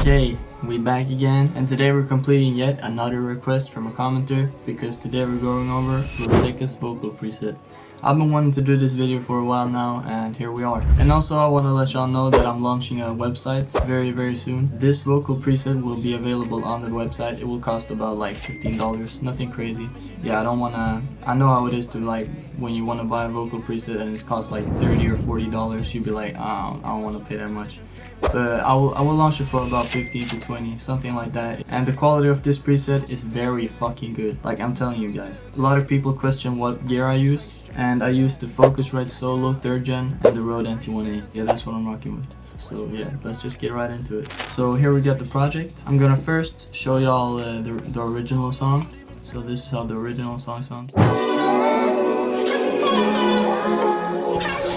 Okay, we back again, and today we're completing yet another request from a commenter, because today we're going over Lil Tecca's vocal preset. I've been wanting to do this video for a while now, and here we are. And also I want to let y'all know that I'm launching a website very soon. This vocal preset will be available on the website. It will cost about like $15, nothing crazy. Yeah, I know how it is to like when you want to buy a vocal preset and it costs like $30 or $40, you'd be like, I don't want to pay that much. But I will launch it for about 15 to 20, something like that. And the quality of this preset is very fucking good. Like, I'm telling you guys. A lot of people question what gear I use, and I use the Focusrite Solo 3rd Gen and the Rode NT1A. Yeah, that's what I'm rocking with. So yeah, let's just get right into it. So here we got the project. I'm gonna first show y'all the original song. So this is how the original song sounds.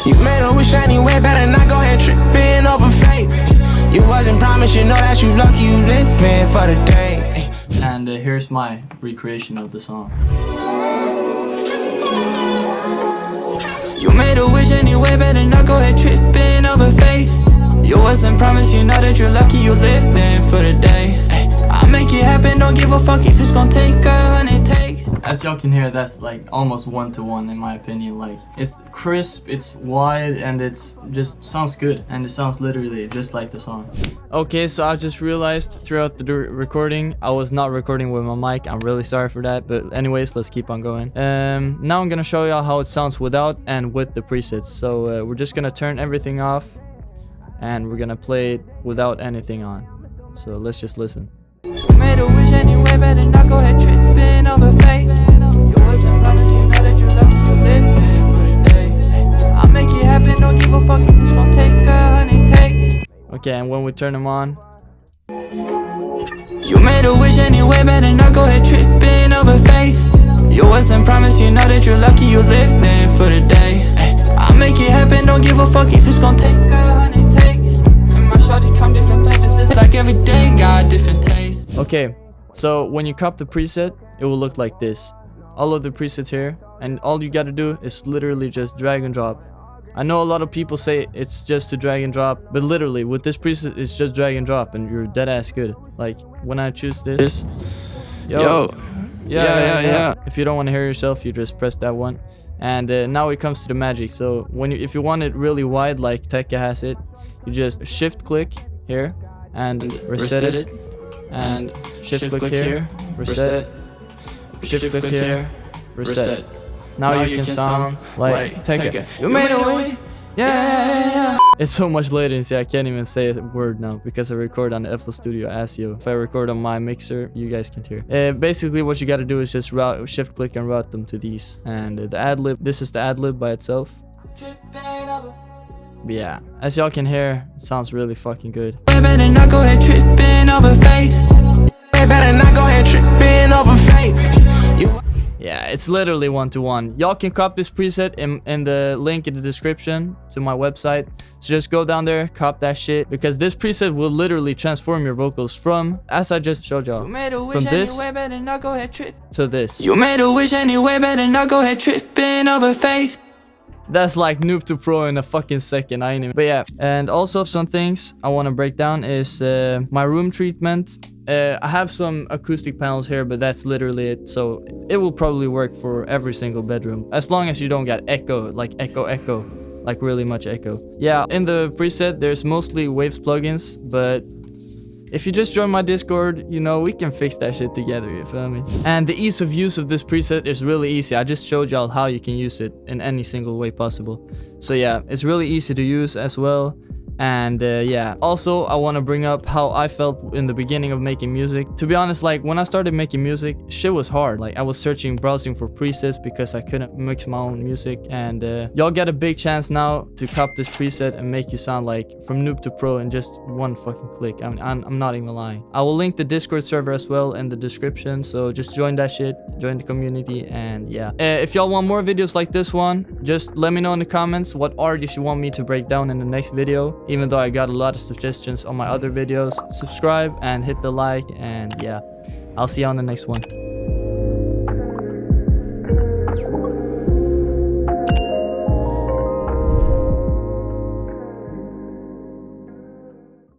You made a wish anyway, better not go ahead tripping over faith. You wasn't promised, you know that you lucky you living for the day. And here's my recreation of the song. You made a wish anyway, better not go ahead tripping over faith. You wasn't promised, you know that you're lucky you living for the day. I'll make it happen, don't give a fuck if it's gonna take 100 takes. As y'all can hear, that's like almost 1-to-1 in my opinion. Like, it's crisp, it's wide, and it's just sounds good, and it sounds literally just like the song. Okay, so I just realized throughout the recording I was not recording with my mic. I'm really sorry for that, but anyways, let's keep on going. Now I'm gonna show y'all how it sounds without and with the presets. So we're just gonna turn everything off and we're gonna play it without anything on. So let's just listen. Made a wish anyway, better not go ahead tripping over faith. You wasn't promised, you know that you're lucky you living for the day. I'll make it happen, don't give a fuck if it's gonna take 100 takes. Okay, and when we turn them on, you made a wish anyway, better not go ahead tripping over faith. You wasn't promised, you know that you're lucky you living for the day. I'll make it happen, don't give a fuck if it's gonna take 100 takes. And my shawty come different flavors, it's like every day got different tastes. okay, so when you cop the preset, it will look like this. All of the presets here, and all you gotta do is literally just drag and drop. I know a lot of people say it's just to drag and drop, but literally with this preset it's just drag and drop and you're dead ass good. Like when I choose this, yeah. If you don't want to hear yourself, you just press that one. And now it comes to the magic. So if you want it really wide like Tecca has it, you just shift click here and reset it. And shift click here, reset. Shift click here, reset. Now you can sound like Tecca. You made a way, yeah. It's so much latency, I can't even say a word now because I record on the FL Studio ASIO. If I record on my mixer, you guys can't hear. Basically what you gotta do is just shift click and route them to these. And the ad-lib, this is the ad-lib by itself. But yeah, as y'all can hear, it sounds really fucking good. Better not go ahead tripping over faith. Better not go ahead tripping over faith. Yeah, it's literally 1-to-1. Y'all can cop this preset in the link in the description to my website. So just go down there, cop that shit, because this preset will literally transform your vocals from, as I just showed y'all, from this to this. You made a wish anyway, better not go ahead tripping over faith. That's like noob to pro in a fucking second, I ain't even. But yeah, and also some things I want to break down is my room treatment. I have some acoustic panels here, but that's literally it. So it will probably work for every single bedroom, as long as you don't get echo, like like really much echo. Yeah, in the preset, there's mostly Waves plugins, but if you just join my Discord, you know, we can fix that shit together, you feel me? And the ease of use of this preset is really easy. I just showed y'all how you can use it in any single way possible. So yeah, it's really easy to use as well. And yeah, also I want to bring up how I felt in the beginning of making music. To be honest, like when I started making music, shit was hard. Like I was browsing for presets because I couldn't mix my own music. And y'all get a big chance now to cop this preset and make you sound like from noob to pro in just one fucking click. I'm not even lying. I will link the Discord server as well in the description, so just join that shit, join the community. And yeah, if y'all want more videos like this one, just let me know in the comments what artists you want me to break down in the next video. Even though I got a lot of suggestions on my other videos, subscribe and hit the like, and yeah, I'll see you on the next one.